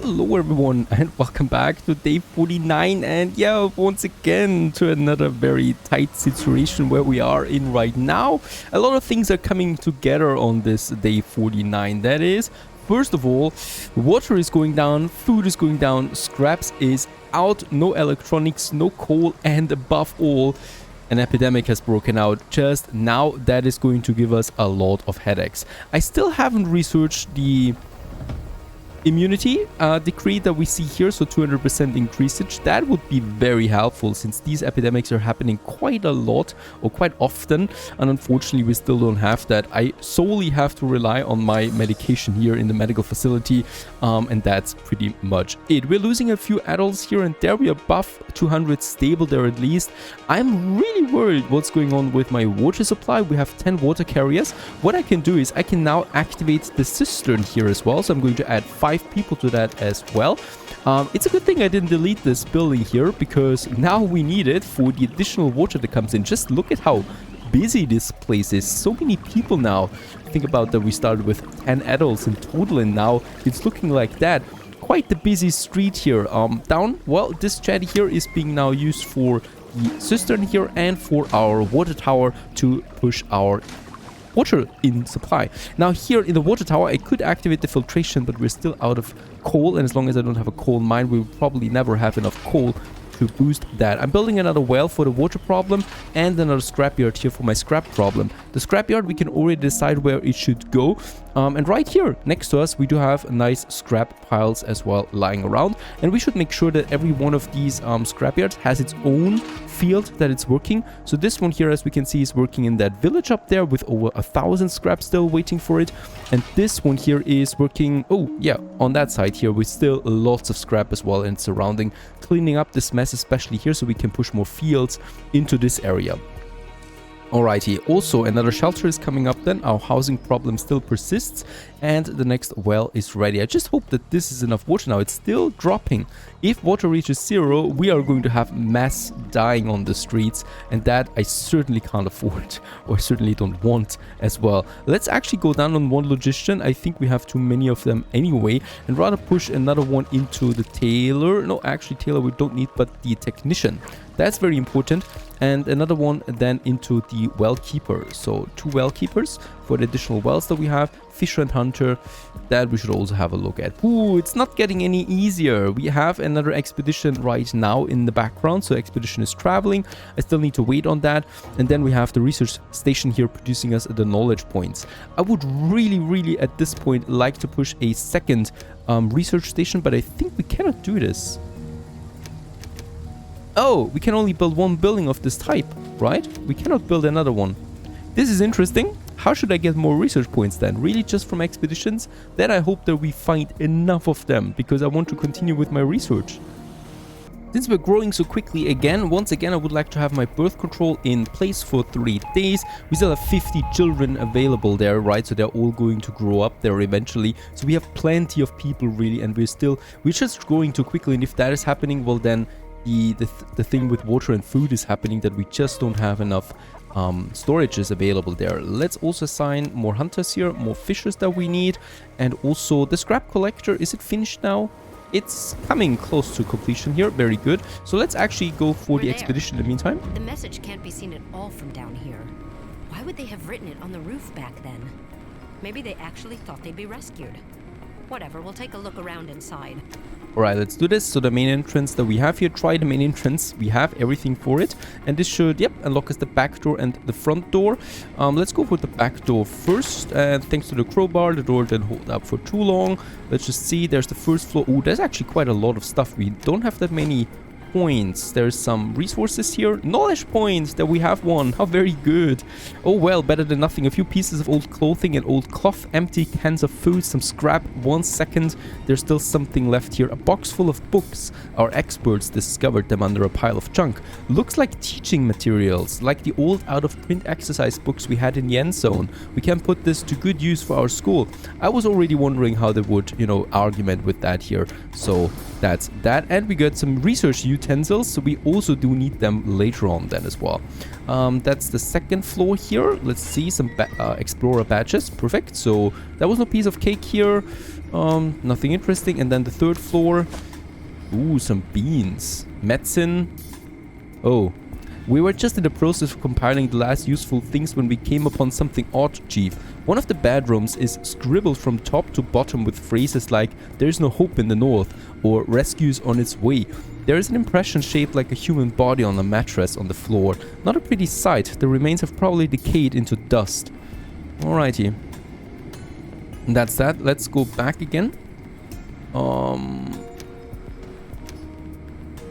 Hello everyone and welcome back to day 49, and yeah, once again to another very tight situation where we are in right now. A lot of things are coming together on this day 49. That is, first of all, water is going down, food is going down, scraps is out, no electronics, no coal, and above all, an epidemic has broken out just now. That is going to give us a lot of headaches. I still haven't researched the immunity decree that we see here, so 200% increasage. That would be very helpful since these epidemics are happening quite a lot or quite often, and unfortunately we still don't have that. I solely have to rely on my medication here in the medical facility, and that's pretty much it. We're losing a few adults here and there. We are above 200 stable there at least. I'm really worried what's going on with my water supply. We have 10 water carriers. What I can do is I can now activate the cistern here as well, so I'm going to add 5 people to that as well. It's a good thing I didn't delete this building here, because now we need it for the additional water that comes in. Just look at how busy this place is. So many people now. Think about that we started with 10 adults in total, and now it's looking like that. Quite the busy street here. Down, well, this chat here is being now used for the cistern here and for our water tower to push our water in supply. Now here in the water tower I could activate the filtration, but we're still out of coal, and as long as I don't have a coal mine, we will probably never have enough coal to boost that. I'm building another well for the water problem and another scrapyard here for my scrap problem. The scrapyard, we can already decide where it should go, and right here next to us we do have nice scrap piles as well lying around, and we should make sure that every one of these scrapyards has its own field that it's working. So this one here, as we can see, is working in that village up there with over 1,000 scraps still waiting for it, and this one here is working, oh yeah, on that side here with still lots of scrap as well and surrounding, cleaning up this mess especially here so we can push more fields into this area. Alrighty, also another shelter is coming up then. Our housing problem still persists, and the next well is ready. I just hope that this is enough water now. It's still dropping. If water reaches 0, we are going to have mass dying on the streets, and that I certainly can't afford, or certainly don't want as well. Let's actually go down on one logician. I think we have too many of them anyway, and rather push another one into the tailor. No, actually tailor we don't need, but the technician. That's very important. And another one then into the well keeper. So 2 well keepers for the additional wells that we have. Fisher and hunter, that we should also have a look at. Ooh, it's not getting any easier. We have another expedition right now in the background. So expedition is traveling. I still need to wait on that. And then we have the research station here producing us the knowledge points. I would really at this point like to push a second research station, but I think we cannot do this. Oh, we can only build one building of this type, right? We cannot build another one. This is interesting. How should I get more research points then? Really just from expeditions? Then I hope that we find enough of them, because I want to continue with my research. Since we're growing so quickly again, once again I would like to have my birth control in place for 3 days. We still have 50 children available there, right? So they're all going to grow up there eventually. So we have plenty of people really, and we're just growing too quickly, and if that is happening, well then the thing with water and food is happening, that we just don't have enough storages available there. Let's also assign more hunters here, more fishers that we need, and also the scrap collector. Is it finished now? It's coming close to completion here. Very good. So let's actually go for the expedition in the meantime. The message can't be seen at all from down here. Why would they have written it on the roof back then? Maybe they actually thought they'd be rescued. Whatever, we'll take a look around inside. Alright, let's do this. So the main entrance that we have here, try the main entrance. We have everything for it. And this should, yep, unlock us the back door and the front door. Let's go for the back door first. And thanks to the crowbar, the door didn't hold up for too long. Let's just see, there's the first floor. Oh, there's actually quite a lot of stuff. We don't have that many points. There's some resources here. Knowledge points, that we have one. How very good. Oh well, better than nothing. A few pieces of old clothing and old cloth, empty cans of food, some scrap. 1 second, there's still something left here. A box full of books. Our experts discovered them under a pile of junk. Looks like teaching materials, like the old out-of-print exercise books we had in the Endzone. We can put this to good use for our school. I was already wondering how they would, argument with that here. So that's that. And we got some research utensils, so we also do need them later on then as well. That's the second floor here. Let's see, some explorer badges. Perfect. So that was no piece of cake here. Nothing interesting. And then the third floor. Ooh, some beans. Medicine. Oh. We were just in the process of compiling the last useful things when we came upon something odd, Chief. One of the bedrooms is scribbled from top to bottom with phrases like, "There's no hope in the north," or "Rescue's on its way." There is an impression shaped like a human body on a mattress on the floor. Not a pretty sight. The remains have probably decayed into dust. Alrighty. And that's that. Let's go back again.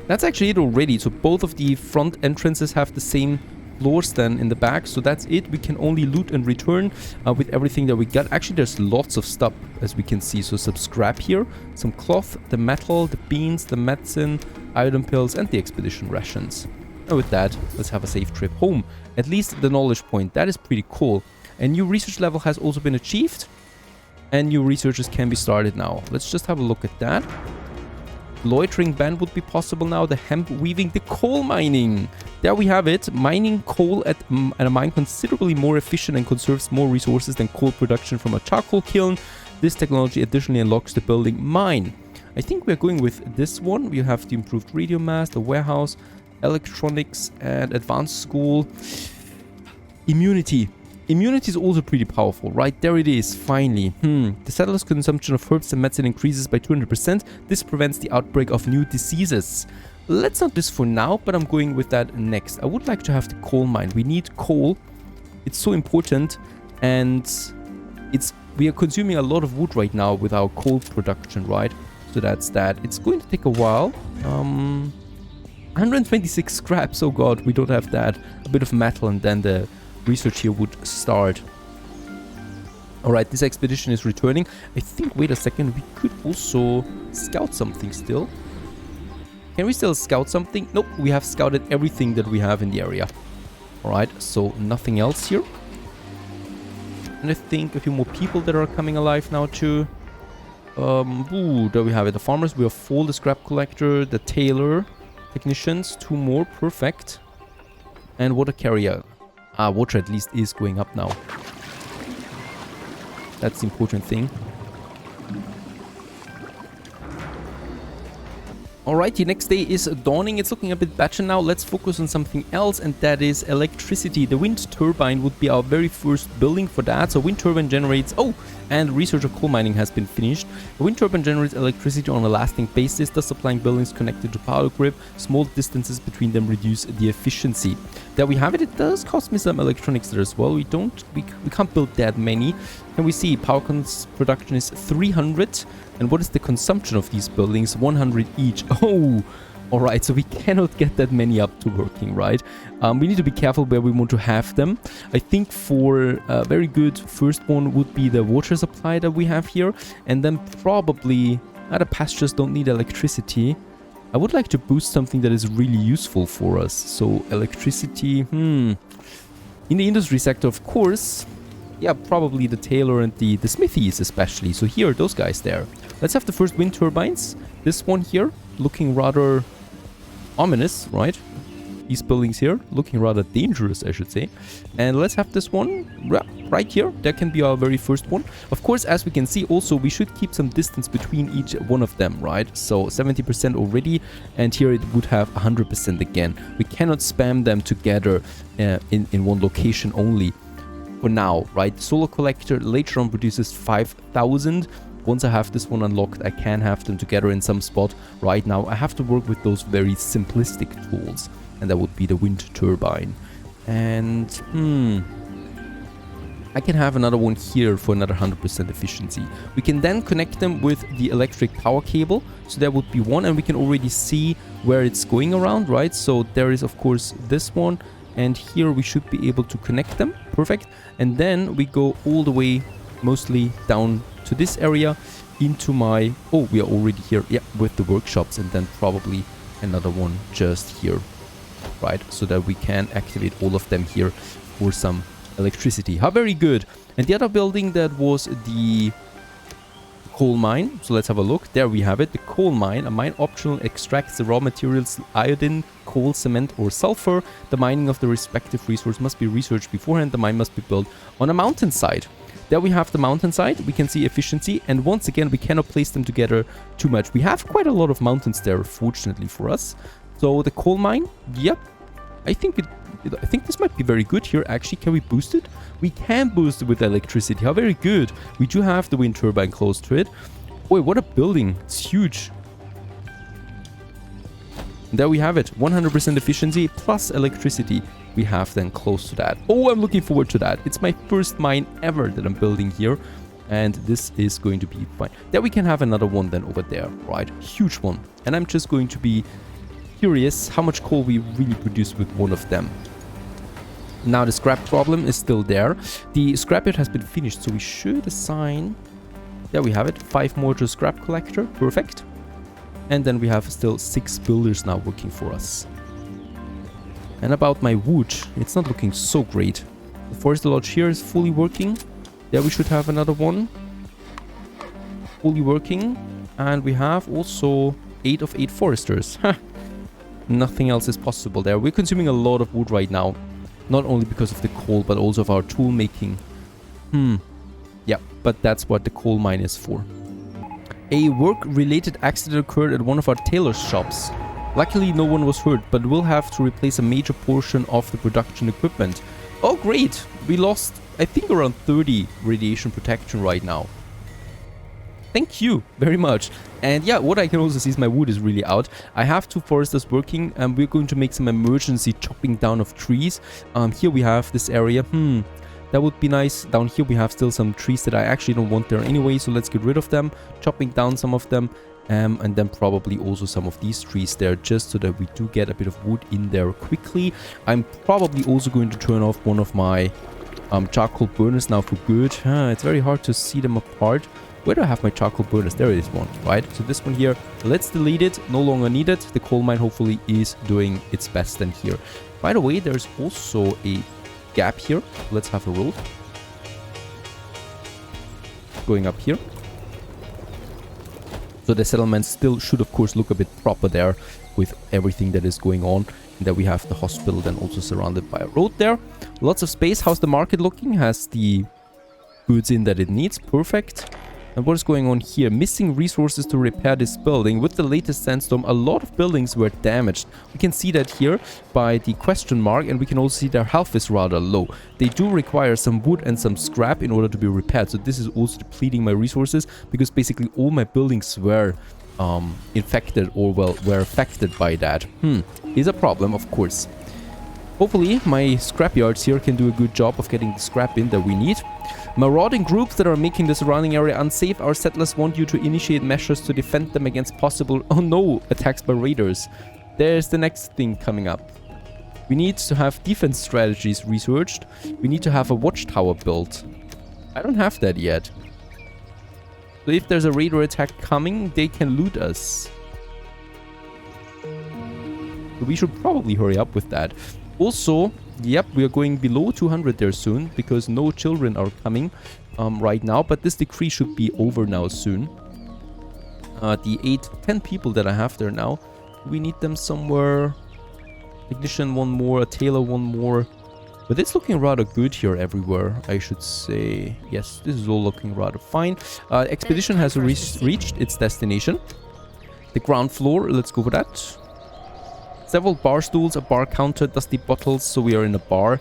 That's actually it already. So both of the front entrances have the same floors then in the back. So that's it. We can only loot and return with everything that we got. Actually, there's lots of stuff as we can see. So some scrap here, some cloth, the metal, the beans, the medicine, iodine pills, and the expedition rations. And with that, let's have a safe trip home. At least the knowledge point. That is pretty cool. A new research level has also been achieved. And new researches can be started now. Let's just have a look at that. Loitering ban would be possible now. The hemp weaving, the coal mining. There we have it. Mining coal at a mine considerably more efficient and conserves more resources than coal production from a charcoal kiln. This technology additionally unlocks the building mine. I think we're going with this one. We have the improved radio mast, the warehouse, electronics, and advanced school. Immunity. Immunity is also pretty powerful, right? There it is, finally. The settlers' consumption of herbs and medicine increases by 200%. This prevents the outbreak of new diseases. Let's not do this for now, but I'm going with that next. I would like to have the coal mine. We need coal. It's so important, and we are consuming a lot of wood right now with our coal production, right? So that's that. It's going to take a while. 126 scraps, oh god, we don't have that. A bit of metal, and then the research here would start. Alright, this expedition is returning. I think, wait a second, we could also scout something still. Can we still scout something? Nope, we have scouted everything that we have in the area. Alright, so nothing else here. And I think a few more people that are coming alive now too. Ooh, there we have it. The farmers, we have 4, the scrap collector, the tailor, technicians, 2 more, perfect. And water carrier. Water at least is going up now. That's the important thing. Alright, the next day is dawning. It's looking a bit better now. Let's focus on something else, and that is electricity. The wind turbine would be our very first building for that. So wind turbine generates... Oh, and research of coal mining has been finished. The wind turbine generates electricity on a lasting basis, thus supplying buildings connected to power grid. Small distances between them reduce the efficiency. There we have it. It does cost me some electronics there as well. We can't build that many. Can we see power production is 300, and what is the consumption of these buildings? 100 each. Oh, all right. So we cannot get that many up to working, right? We need to be careful where we want to have them. I think for a very good first one would be the water supply that we have here, and then probably the pastures don't need electricity. I would like to boost something that is really useful for us. So electricity, in the industry sector, of course. Yeah, probably the tailor and the smithies especially. So here, those guys there. Let's have the first wind turbines. This one here, looking rather ominous, right? These buildings here, looking rather dangerous, I should say. And let's have this one right here. That can be our very first one. Of course, as we can see, also, we should keep some distance between each one of them, right? So 70% already, and here it would have 100% again. We cannot spam them together in one location only. For now, right? Solar collector later on produces 5,000. Once I have this one unlocked, I can have them together in some spot. Right now, I have to work with those very simplistic tools, and that would be the wind turbine. And I can have another one here for another 100% efficiency. We can then connect them with the electric power cable. So there would be one, and we can already see where it's going around, right? So there is, of course, this one. And here we should be able to connect them. Perfect. And then we go all the way mostly down to this area into my... Oh, we are already here. Yeah, with the workshops. And then probably another one just here. Right, so that we can activate all of them here for some electricity. How very good. And the other building that was the coal mine. So let's have a look. There we have it. The coal mine. A mine optional extracts the raw materials iodine, coal, cement or sulfur. The mining of the respective resource must be researched beforehand. The mine must be built on a mountainside. There we have the mountainside. We can see efficiency. And once again, we cannot place them together too much. We have quite a lot of mountains there, fortunately for us. So the coal mine, yep. I think this might be very good here. Actually, can we boost it? We can boost it with electricity. How very good. We do have the wind turbine close to it. Boy, what a building. It's huge. And there we have it. 100% efficiency plus electricity. We have then close to that. Oh, I'm looking forward to that. It's my first mine ever that I'm building here. And this is going to be fine. There we can have another one then over there, right? Huge one. And I'm just going to be curious how much coal we really produce with one of them. Now the scrap problem is still there. The scrapyard has been finished, so we should assign... There we have it. 5 more to scrap collector. Perfect. And then we have still 6 builders now working for us. And about my wood, it's not looking so great. The forest lodge here is fully working. There we should have another one. Fully working. And we have also 8 of 8 foresters. Nothing else is possible there. We're consuming a lot of wood right now. Not only because of the coal, but also of our tool making. Yeah, but that's what the coal mine is for. A work-related accident occurred at one of our tailor's shops. Luckily, no one was hurt, but we'll have to replace a major portion of the production equipment. Oh, great! We lost, I think, around 30 radiation protection right now. Thank you very much. And yeah, what I can also see is my wood is really out. I have 2 foresters working, and we're going to make some emergency chopping down of trees. Here we have this area. That would be nice. Down here we have still some trees that I actually don't want there anyway, so let's get rid of them. Chopping down some of them. And then probably also some of these trees there, just so that we do get a bit of wood in there quickly. I'm probably also going to turn off one of my charcoal burners now for good. It's very hard to see them apart. Where do I have my charcoal burners? There is one, right? So this one here, let's delete it. No longer needed. The coal mine hopefully is doing its best then here. By the way, there's also a gap here. Let's have a road going up here. So the settlement still should, of course, look a bit proper there with everything that is going on. And then we have the hospital then also surrounded by a road there. Lots of space. How's the market looking? Has the goods in that it needs? Perfect. And what is going on here? Missing resources to repair this building. With the latest sandstorm, a lot of buildings were damaged. We can see that here by the question mark, and we can also see their health is rather low. They do require some wood and some scrap in order to be repaired. So this is also depleting my resources, because basically all my buildings were infected or, well, were affected by that. Is a problem, of course. Hopefully my scrapyards here can do a good job of getting the scrap in that we need. Marauding groups that are making the surrounding area unsafe. Our settlers want you to initiate measures to defend them against possible, oh no, attacks by raiders. There's the next thing coming up. We need to have defense strategies researched. We need to have a watchtower built. I don't have that yet. So if there's a raider attack coming, they can loot us. So we should probably hurry up with that. Also, yep, we are going below 200 there soon, because no children are coming right now, but this decree should be over now soon. The 8-10 people that I have there now, we need them somewhere. Technician one more, a tailor one more. But it's looking rather good here everywhere, I should say. Yes, this is all looking rather fine. Expedition has reached its destination. The ground floor, let's go for that. Several bar stools, a bar counter, dusty bottles, so we are in a bar.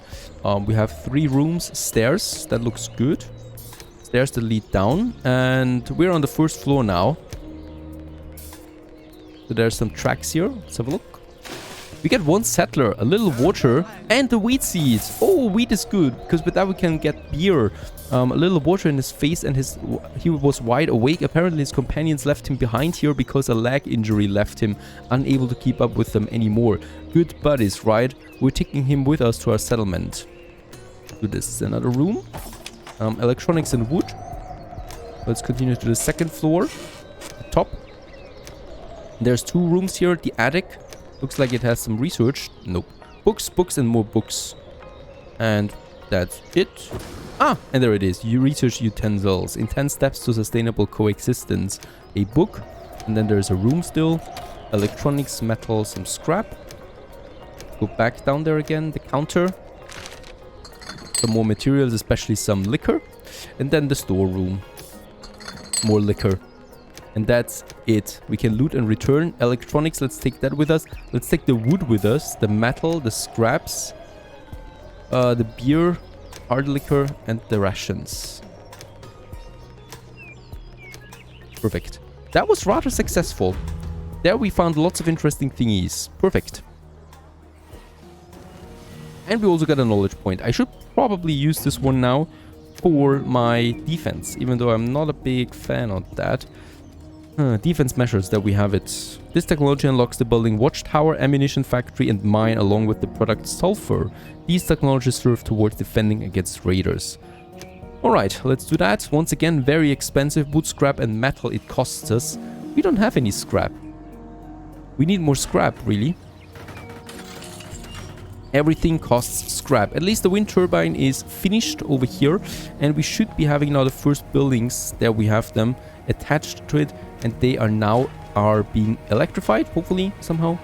We have 3 rooms, stairs, that looks good. Stairs that lead down, and we're on the first floor now. So there's some tracks here, let's have a look. We get 1 settler, a little water, and the wheat seeds. Oh, wheat is good, because with that we can get beer. A little water in his face, and he was wide awake. Apparently his companions left him behind here because a leg injury left him unable to keep up with them anymore. Good buddies, right? We're taking him with us to our settlement. So this is another room. Electronics and wood. Let's continue to the second floor. The top. There's 2 rooms here. The attic. Looks like it has some research. Nope. Books, books, and more books. And that's it. Ah, and there it is. You research utensils. In 10 steps to sustainable coexistence. A book. And then there's a room still. Electronics, metal, some scrap. Go back down there again. The counter. Some more materials, especially some liquor. And then the storeroom. More liquor. And that's it. We can loot and return. Electronics, let's take that with us. Let's take the wood with us. The metal, the scraps. The beer, hard liquor, and the rations. Perfect. That was rather successful. There we found lots of interesting thingies. Perfect. And we also got a knowledge point. I should probably use this one now for my defense, even though I'm not a big fan of that. Defense measures, that we have it. This technology unlocks the building watchtower, ammunition factory, and mine along with the product sulfur. These technologies serve towards defending against raiders. Alright, let's do that. Once again, very expensive. Wood, scrap, and metal it costs us. We don't have any scrap. We need more scrap, really. Everything costs scrap. At least the wind turbine is finished over here. And we should be having now the first buildings. There we have them attached to it. And they are now being electrified, hopefully, somehow.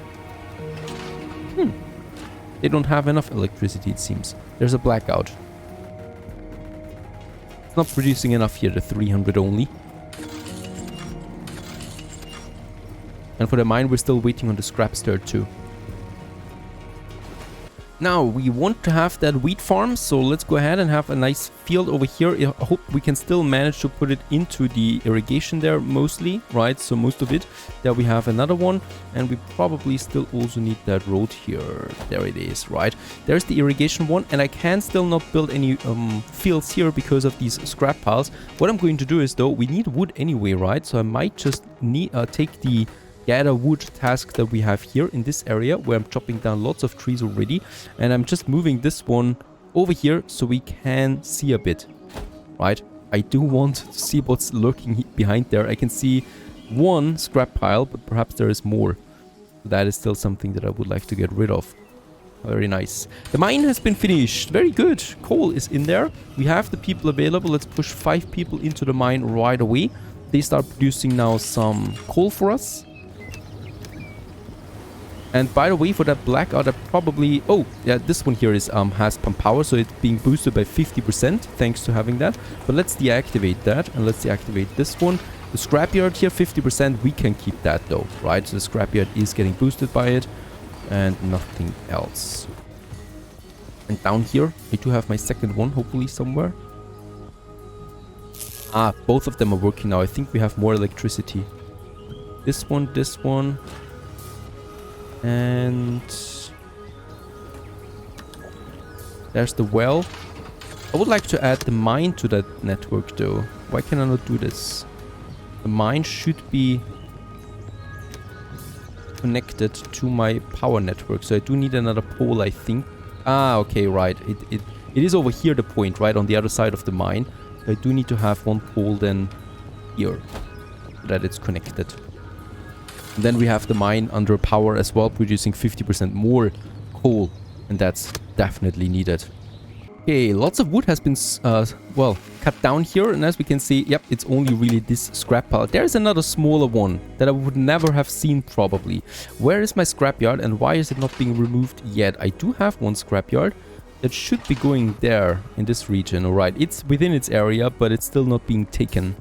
They don't have enough electricity, it seems. There's a blackout. It's not producing enough here, the 300 only. And for the mine, we're still waiting on the scraps there too. Now, we want to have that wheat farm, so let's go ahead and have a nice field over here. I hope we can still manage to put it into the irrigation there mostly, right? So most of it. There we have another one, and we probably still also need that road here. There it is, right? There's the irrigation one, and I can still not build any fields here because of these scrap piles. What I'm going to do is, though, we need wood anyway, right? So I might just need take the gather wood task that we have here in this area where I'm chopping down lots of trees already, and I'm just moving this one over here so we can see a bit, right? I do want to see what's lurking behind there. I can see one scrap pile, but perhaps there is more. That is still something that I would like to get rid of. Very nice. The mine has been finished. Very good. Coal is in there. We have the people available. Let's push 5 people into the mine right away. They start producing now some coal for us. And by the way, for that blackout, I probably... Oh, yeah, this one here is has pump power, so it's being boosted by 50% thanks to having that. But let's deactivate that, and let's deactivate this one. The scrapyard here, 50%, we can keep that though, right? So the scrapyard is getting boosted by it, and nothing else. And down here, I do have my second one, hopefully somewhere. Ah, both of them are working now. I think we have more electricity. This one... And there's the well. I would like to add the mine to that network though. Why can I not do this? The mine should be connected to my power network. So I do need another pole, I think. Ah, okay, right. It is over here, the point, right? On the other side of the mine. I do need to have one pole then here, so that it's connected. And then we have the mine under power as well, producing 50% more coal. And that's definitely needed. Okay, lots of wood has been, well, cut down here. And as we can see, yep, it's only really this scrap pile. There's another smaller one that I would never have seen probably. Where is my scrapyard and why is it not being removed yet? I do have one scrapyard that should be going there in this region. All right, it's within its area, but it's still not being taken.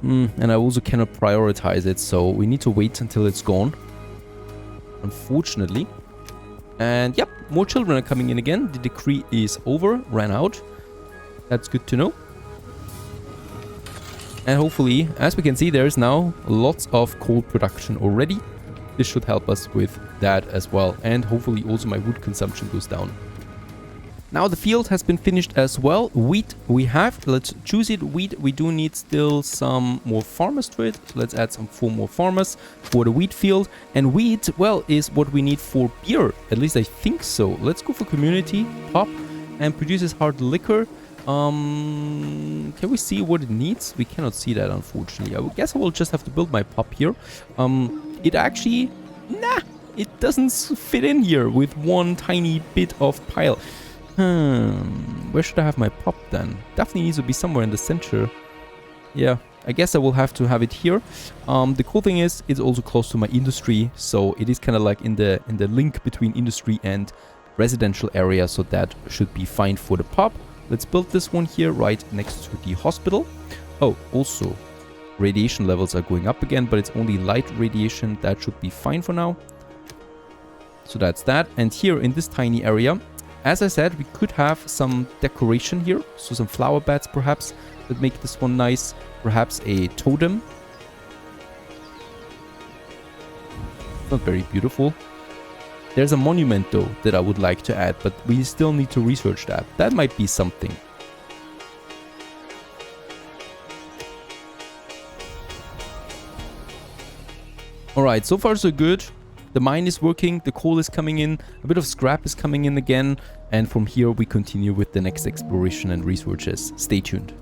And I also cannot prioritize it, so we need to wait until it's gone, unfortunately. And yep, more children are coming in again. The decree is over, ran out. That's good to know. And hopefully, as we can see, there's now lots of coal production already. This should help us with that as well. And hopefully also my wood consumption goes down. Now the field has been finished as well. Wheat we have. Let's choose it. Wheat, we do need still some more farmers to it. Let's add some 4 more farmers for the wheat field. And wheat, well, is what we need for beer. At least I think so. Let's go for community, pop, and produces hard liquor. Can we see what it needs? We cannot see that, unfortunately. I guess I will just have to build my pop here. It actually, nah, it doesn't fit in here with one tiny bit of pile. Where should I have my pop then? Definitely needs to be somewhere in the center. Yeah, I guess I will have to have it here. The cool thing is, it's also close to my industry, so it is kind of like in the link between industry and residential area, so that should be fine for the pop. Let's build this one here right next to the hospital. Oh, also, radiation levels are going up again, but it's only light radiation. That should be fine for now. So that's that. And here in this tiny area, as I said, we could have some decoration here. So some flower beds perhaps that make this one nice. Perhaps a totem. Not very beautiful. There's a monument though that I would like to add, but we still need to research that. That might be something. Alright, so far so good. The mine is working, the coal is coming in, a bit of scrap is coming in again, and from here we continue with the next exploration and researches. Stay tuned.